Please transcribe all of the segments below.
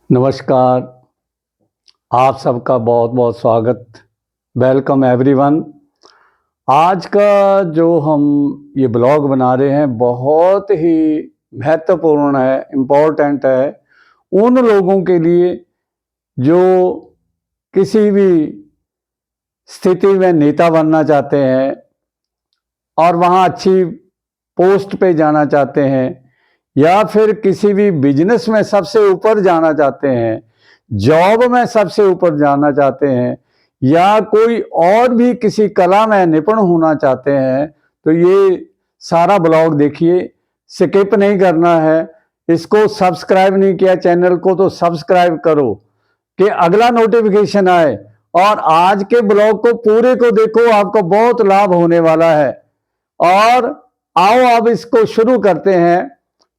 नमस्कार। आप सबका बहुत बहुत स्वागत। Welcome everyone. आज का जो हम ये ब्लॉग बना रहे हैं बहुत ही महत्वपूर्ण है, इम्पोर्टेंट है उन लोगों के लिए जो किसी भी स्थिति में नेता बनना चाहते हैं और वहाँ अच्छी पोस्ट पे जाना चाहते हैं, या फिर किसी भी बिजनेस में सबसे ऊपर जाना चाहते हैं, जॉब में सबसे ऊपर जाना चाहते हैं, या कोई और भी किसी कला में निपुण होना चाहते हैं, तो ये सारा ब्लॉग देखिए, स्किप नहीं करना है। इसको सब्सक्राइब नहीं किया चैनल को तो सब्सक्राइब करो कि अगला नोटिफिकेशन आए, और आज के ब्लॉग को पूरे को देखो, आपको बहुत लाभ होने वाला है। और आओ अब इसको शुरू करते हैं।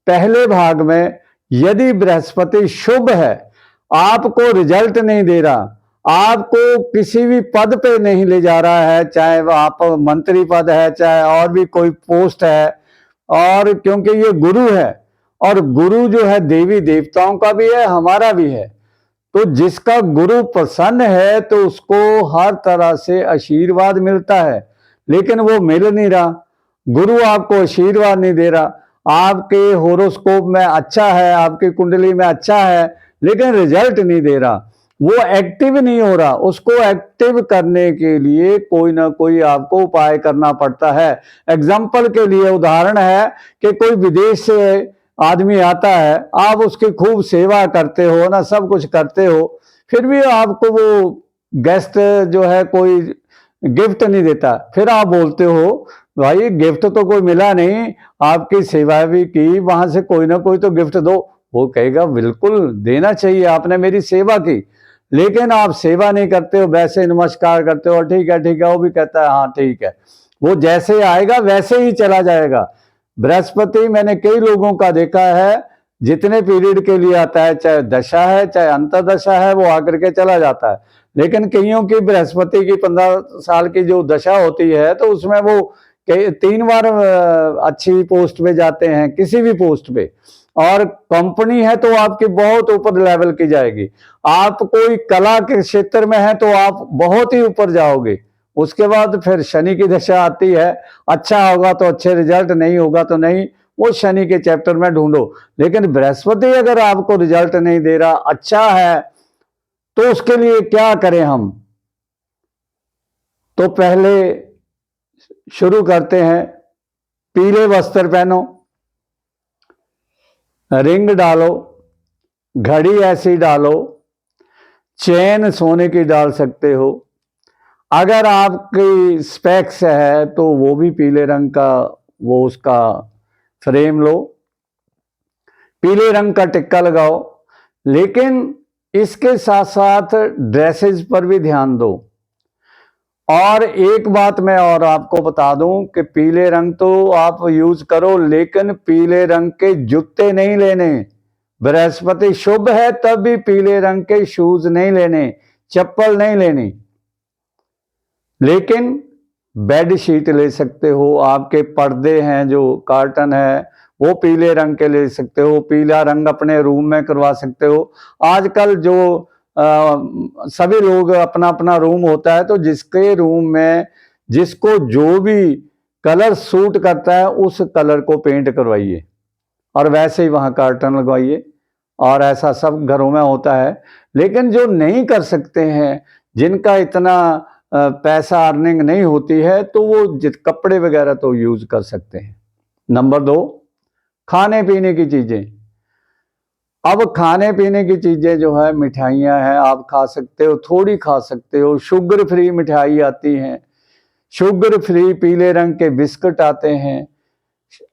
पहले भाग में, यदि बृहस्पति शुभ है, आपको रिजल्ट नहीं दे रहा, आपको किसी भी पद पे नहीं ले जा रहा है, चाहे वह आप मंत्री पद है, चाहे और भी कोई पोस्ट है, और क्योंकि ये गुरु है, और गुरु जो है देवी देवताओं का भी है, हमारा भी है, तो जिसका गुरु प्रसन्न है तो उसको हर तरह से आशीर्वाद मिलता है, लेकिन वो मिल नहीं रहा। गुरु आपको आशीर्वाद नहीं दे रहा, आपके होरोस्कोप में अच्छा है, आपकी कुंडली में अच्छा है, लेकिन रिजल्ट नहीं दे रहा, वो एक्टिव नहीं हो रहा। उसको एक्टिव करने के लिए कोई ना कोई आपको उपाय करना पड़ता है। एग्जाम्पल के लिए उदाहरण है कि कोई विदेश से आदमी आता है, आप उसकी खूब सेवा करते हो ना, सब कुछ करते हो, फिर भी आपको वो गेस्ट जो है कोई गिफ्ट नहीं देता, फिर आप बोलते हो भाई गिफ्ट तो कोई मिला नहीं, आपकी सेवा भी की, वहां से कोई ना कोई तो गिफ्ट दो। वो कहेगा बिल्कुल देना चाहिए, आपने मेरी सेवा की, लेकिन आप सेवा नहीं करते हो, वैसे नमस्कार करते हो, ठीक है ठीक है, वो भी कहता है हाँ ठीक है। वो जैसे आएगा वैसे ही चला जाएगा। बृहस्पति मैंने कई लोगों का देखा है, जितने पीरियड के लिए आता है, चाहे दशा है चाहे अंतर्दशा है, वो आकर के चला जाता है। लेकिन कईयों की बृहस्पति की 15 साल की जो दशा होती है, तो उसमें वो 3 बार अच्छी पोस्ट पे जाते हैं, किसी भी पोस्ट पे, और कंपनी है तो आपकी बहुत ऊपर लेवल की जाएगी। आप कोई कला के क्षेत्र में है तो आप बहुत ही ऊपर जाओगे। उसके बाद फिर शनि की दशा आती है, अच्छा होगा तो अच्छे रिजल्ट, नहीं होगा तो नहीं, वो शनि के चैप्टर में ढूंढो। लेकिन बृहस्पति अगर आपको रिजल्ट नहीं दे रहा, अच्छा है, तो उसके लिए क्या करें हम? तो पहले शुरू करते हैं। पीले वस्त्र पहनो, रिंग डालो, घड़ी ऐसी डालो, चेन सोने की डाल सकते हो। अगर आपकी स्पेक्स है तो वो भी पीले रंग का, वो उसका फ्रेम लो, पीले रंग का टिक्का लगाओ। लेकिन इसके साथ साथ ड्रेसेस पर भी ध्यान दो। और एक बात मैं और आपको बता दूं कि पीले रंग तो आप यूज करो, लेकिन पीले रंग के जूते नहीं लेने। बृहस्पति शुभ है तब भी पीले रंग के शूज नहीं लेने, चप्पल नहीं लेनी। लेकिन बेड शीट ले सकते हो, आपके पर्दे हैं जो कार्टन है वो पीले रंग के ले सकते हो, पीला रंग अपने रूम में करवा सकते हो। आजकल जो सभी लोग अपना अपना रूम होता है, तो जिसके रूम में जिसको जो भी कलर सूट करता है उस कलर को पेंट करवाइए, और वैसे ही वहां कार्टन लगवाइए। और ऐसा सब घरों में होता है। लेकिन जो नहीं कर सकते हैं, जिनका इतना पैसा अर्निंग नहीं होती है, तो वो कपड़े वगैरह तो यूज कर सकते हैं। नंबर 2, खाने पीने की चीजें। अब खाने पीने की चीजें जो है, मिठाइयां हैं, आप खा सकते हो, थोड़ी खा सकते हो। शुगर फ्री मिठाई आती हैं, शुगर फ्री पीले रंग के बिस्किट आते हैं,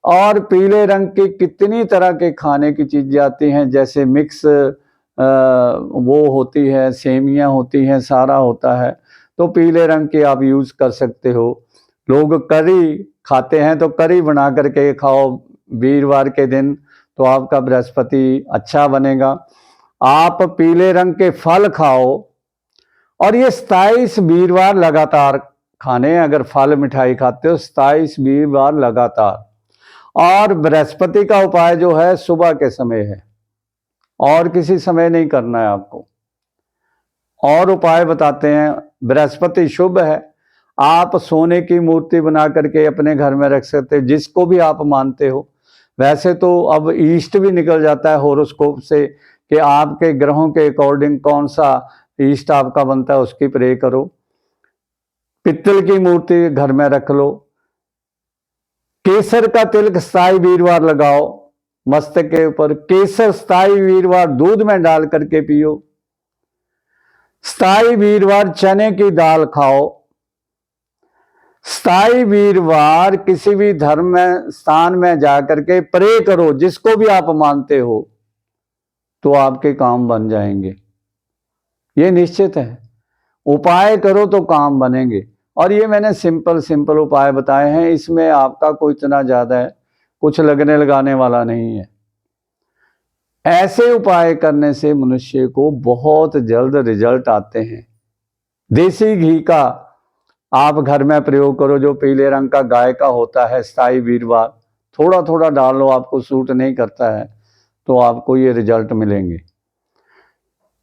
और पीले रंग की कितनी तरह के खाने की चीजें आती हैं, जैसे मिक्स वो होती है, सेमियां होती हैं, सारा होता है, तो पीले रंग के आप यूज कर सकते हो। लोग करी खाते हैं तो करी बना करके खाओ वीरवार के दिन, तो आपका बृहस्पति अच्छा बनेगा। आप पीले रंग के फल खाओ, और ये 27 वीरवार लगातार खाने। अगर फल मिठाई खाते हो 27 वीरवार लगातार। और बृहस्पति का उपाय जो है सुबह के समय है, और किसी समय नहीं करना है आपको। और उपाय बताते हैं। बृहस्पति शुभ है, आप सोने की मूर्ति बना करके अपने घर में रख सकते हो, जिसको भी आप मानते हो। वैसे तो अब ईस्ट भी निकल जाता है होरोस्कोप से कि आपके ग्रहों के अकॉर्डिंग कौन सा ईस्ट आपका बनता है, उसकी प्रे करो। पित्तल की मूर्ति घर में रख लो। केसर का तिलक स्थाई वीरवार लगाओ मस्तक के ऊपर। केसर स्थाई वीरवार दूध में डाल करके पियो। स्थाई वीरवार चने की दाल खाओ। स्थाई वीरवार किसी भी धर्म में स्थान में जाकर के प्रे करो, जिसको भी आप मानते हो, तो आपके काम बन जाएंगे, ये निश्चित है। उपाय करो तो काम बनेंगे। और ये मैंने सिंपल उपाय बताए हैं, इसमें आपका कोई इतना ज्यादा है कुछ लगने लगाने वाला नहीं है। ऐसे उपाय करने से मनुष्य को बहुत जल्द रिजल्ट आते हैं। देसी घी का आप घर में प्रयोग करो, जो पीले रंग का गाय का होता है, स्थाई वीरवार थोड़ा थोड़ा डाल लो, आपको सूट नहीं करता है तो आपको ये रिजल्ट मिलेंगे।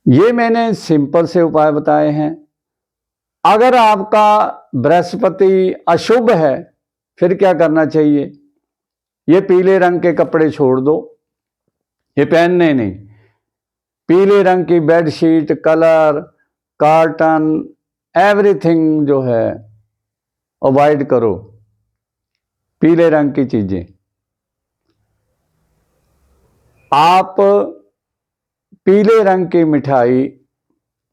ये मैंने सिंपल से उपाय बताए हैं। अगर आपका बृहस्पति अशुभ है फिर क्या करना चाहिए? ये पीले रंग के कपड़े छोड़ दो, ये पहनने नहीं। पीले रंग की बेडशीट, कलर, कार्टन, एवरीथिंग जो है अवॉइड करो, पीले रंग की चीजें। आप पीले रंग की मिठाई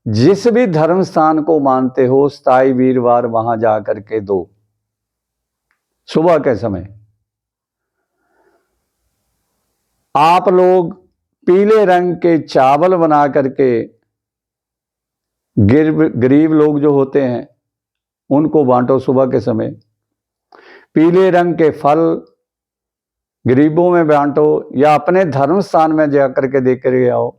जिस भी धर्म स्थान को मानते हो, स्थाई वीरवार वहां जाकर के दो सुबह के समय। आप लोग पीले रंग के चावल बना करके गरीब लोग जो होते हैं उनको बांटो सुबह के समय। पीले रंग के फल गरीबों में बांटो, या अपने धर्म स्थान में जाकर के दे कर आओ।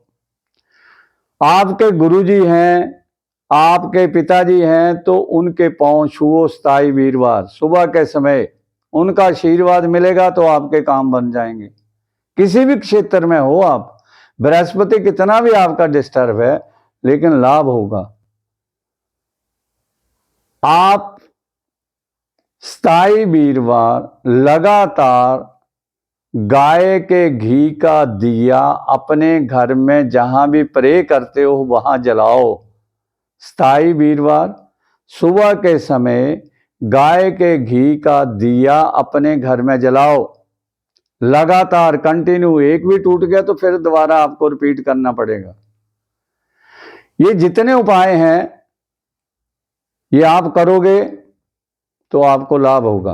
आपके गुरुजी हैं, आपके पिताजी हैं, तो उनके पांव छुओ स्थाई वीरवार सुबह के समय, उनका आशीर्वाद मिलेगा तो आपके काम बन जाएंगे। किसी भी क्षेत्र में हो आप, बृहस्पति कितना भी आपका डिस्टर्ब है लेकिन लाभ होगा। आप स्थाई वीरवार लगातार गाय के घी का दिया अपने घर में जहां भी प्रे करते हो वहां जलाओ। स्थाई वीरवार सुबह के समय गाय के घी का दिया अपने घर में जलाओ, लगातार कंटिन्यू। एक भी टूट गया तो फिर दोबारा आपको रिपीट करना पड़ेगा। ये जितने उपाय हैं ये आप करोगे तो आपको लाभ होगा।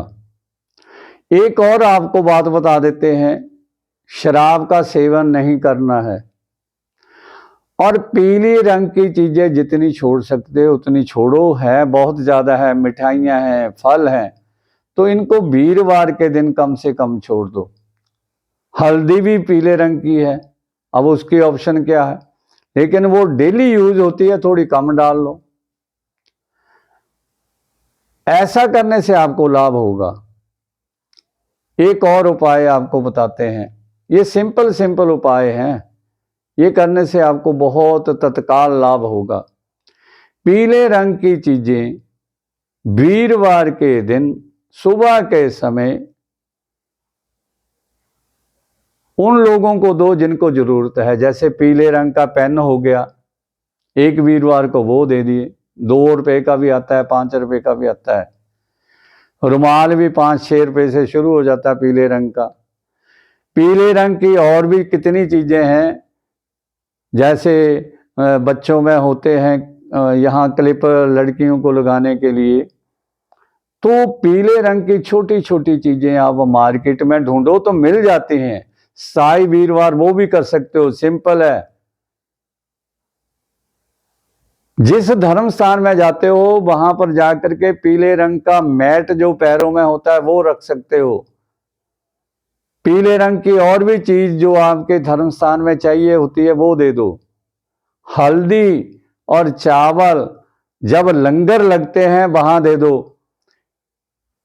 एक और आपको बात बता देते हैं, शराब का सेवन नहीं करना है, और पीली रंग की चीजें जितनी छोड़ सकते हो उतनी छोड़ो। है बहुत ज्यादा है, मिठाइयां हैं, फल हैं, तो इनको वीरवार के दिन कम से कम छोड़ दो। हल्दी भी पीले रंग की है, अब उसकी ऑप्शन क्या है, लेकिन वो डेली यूज होती है, थोड़ी कम डाल लो। ऐसा करने से आपको लाभ होगा। एक और उपाय आपको बताते हैं, ये सिंपल उपाय हैं, ये करने से आपको बहुत तत्काल लाभ होगा। पीले रंग की चीजें वीरवार के दिन सुबह के समय उन लोगों को दो जिनको जरूरत है। जैसे पीले रंग का पेन हो गया, एक वीरवार को वो दे दिए, 2 रुपए का भी आता है, 5 रुपए का भी आता है। रुमाल भी 5-6 रुपए से शुरू हो जाता है पीले रंग का। पीले रंग की और भी कितनी चीजें हैं, जैसे बच्चों में होते हैं यहाँ क्लिप लड़कियों को लगाने के लिए, तो पीले रंग की छोटी छोटी चीजें आप मार्केट में ढूंढो तो मिल जाती हैं। स्थाई वीरवार वो भी कर सकते हो, सिंपल है। जिस धर्म स्थान में जाते हो वहां पर जाकर के पीले रंग का मैट जो पैरों में होता है वो रख सकते हो। पीले रंग की और भी चीज जो आपके धर्म स्थान में चाहिए होती है वो दे दो। हल्दी और चावल जब लंगर लगते हैं वहां दे दो।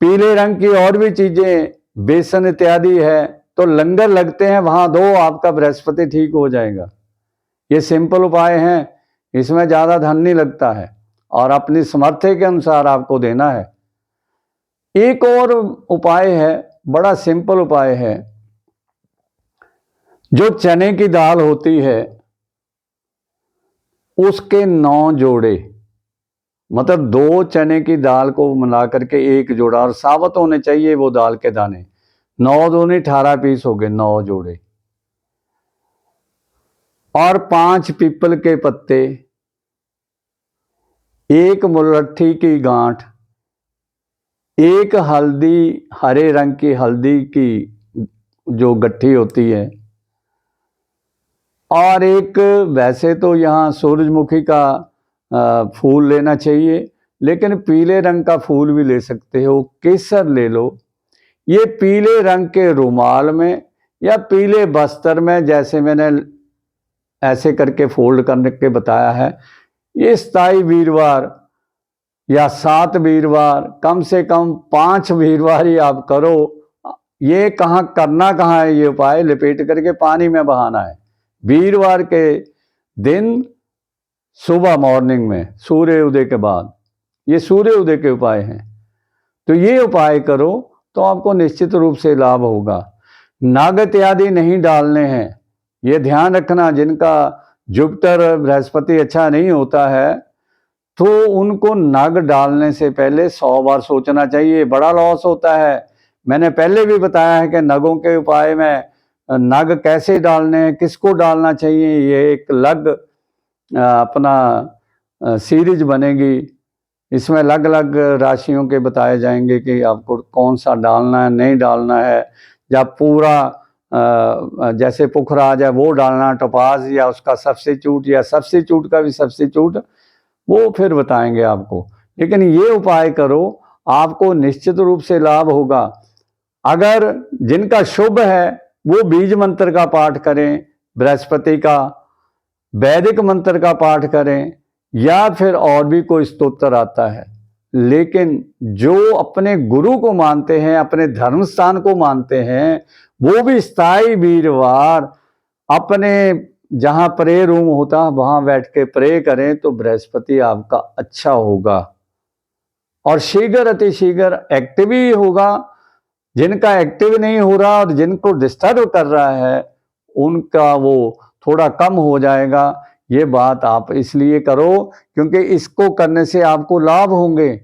पीले रंग की और भी चीजें, बेसन इत्यादि है, तो लंगर लगते हैं वहां दो, आपका बृहस्पति ठीक हो जाएगा। ये सिंपल उपाय हैं, इसमें ज़्यादा धन नहीं लगता है और अपनी सामर्थ्य के अनुसार आपको देना है। एक और उपाय है, बड़ा सिंपल उपाय है। जो चने की दाल होती है उसके 9 जोड़े, मतलब 2 चने की दाल को मिला करके 1 जोड़ा, और साबुत होने चाहिए वो दाल के दाने। 9 दूनी 18 पीस हो गए, 9 जोड़े। और 5 पीपल के पत्ते, 1 मुलट्ठी की गांठ, 1 हल्दी, हरे रंग की हल्दी की जो गट्ठी होती है, और एक, वैसे तो यहाँ सूरजमुखी का फूल लेना चाहिए, लेकिन पीले रंग का फूल भी ले सकते हो, केसर ले लो। ये पीले रंग के रुमाल में या पीले बस्तर में, जैसे मैंने ऐसे करके फोल्ड करने के बताया है, ये 27 वीरवार या 7 वीरवार, कम से कम 5 वीरवार ही आप करो। ये कहाँ करना कहाँ है, ये उपाय लपेट करके पानी में बहाना है। वीरवार के दिन सुबह मॉर्निंग में सूर्य उदय के बाद, ये सूर्य उदय के उपाय हैं। तो ये उपाय करो तो आपको निश्चित रूप से लाभ होगा। नाग इत्यादि नहीं डालने हैं, ये ध्यान रखना। जिनका जुपिटर बृहस्पति अच्छा नहीं होता है तो उनको नग डालने से पहले 100 बार सोचना चाहिए, बड़ा लॉस होता है। मैंने पहले भी बताया है कि नगों के उपाय में नग कैसे डालने हैं, किसको डालना चाहिए, ये एक अलग अपना सीरीज बनेगी। इसमें अलग अलग राशियों के बताए जाएंगे कि आपको कौन सा डालना है, नहीं डालना है, या पूरा जैसे पुखराज है वो डालना, टोपाज या उसका सब्स्टिट्यूट, या सब्स्टिट्यूट का भी सब्स्टिट्यूट, वो फिर बताएंगे आपको। लेकिन ये उपाय करो, आपको निश्चित रूप से लाभ होगा। अगर जिनका शुभ है वो बीज मंत्र का पाठ करें, बृहस्पति का, वैदिक मंत्र का पाठ करें, या फिर और भी कोई स्तोत्र आता है। लेकिन जो अपने गुरु को मानते हैं, अपने धर्म स्थान को मानते हैं, वो भी 27 वीरवार अपने जहां प्रे रूम होता है वहां बैठ के प्रे करें तो बृहस्पति आपका अच्छा होगा और शीघ्र अतिशीघ्र एक्टिव ही होगा। जिनका एक्टिव नहीं हो रहा और जिनको डिस्टर्ब कर रहा है उनका वो थोड़ा कम हो जाएगा। ये बात आप इसलिए करो क्योंकि इसको करने से आपको लाभ होंगे।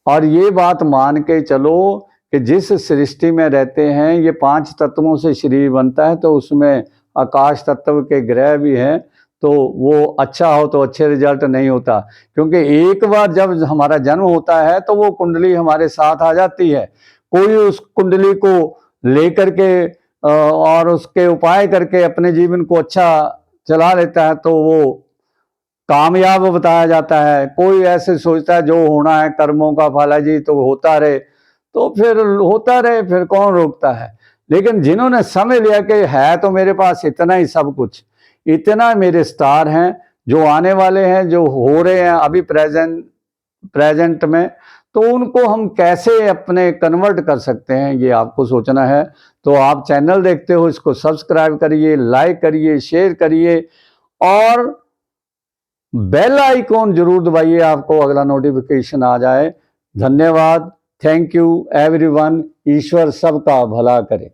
और ये बात मान के चलो कि जिस सृष्टि में रहते हैं, ये 5 तत्वों से शरीर बनता है, तो उसमें आकाश तत्व के ग्रह भी हैं, तो वो अच्छा हो तो अच्छे रिजल्ट नहीं होता। क्योंकि एक बार जब हमारा जन्म होता है तो वो कुंडली हमारे साथ आ जाती है। कोई उस कुंडली को लेकर के और उसके उपाय करके अपने जीवन को अच्छा चला लेता है तो वो कामयाब बताया जाता है। कोई ऐसे सोचता है जो होना है कर्मों का फल है जी, तो होता रहे, तो फिर होता रहे, फिर कौन रोकता है। लेकिन जिन्होंने समझ लिया कि है तो मेरे पास इतना ही सब कुछ, इतना मेरे स्टार हैं जो आने वाले हैं, जो हो रहे हैं अभी प्रेजेंट में, तो उनको हम कैसे अपने कन्वर्ट कर सकते हैं, ये आपको सोचना है। तो आप चैनल देखते हो, इसको सब्सक्राइब करिए, लाइक करिए, शेयर करिए और बेल आइकॉन जरूर दबाइए, आपको अगला नोटिफिकेशन आ जाए। धन्यवाद, थैंक यू एवरीवन। ईश्वर सबका भला करे।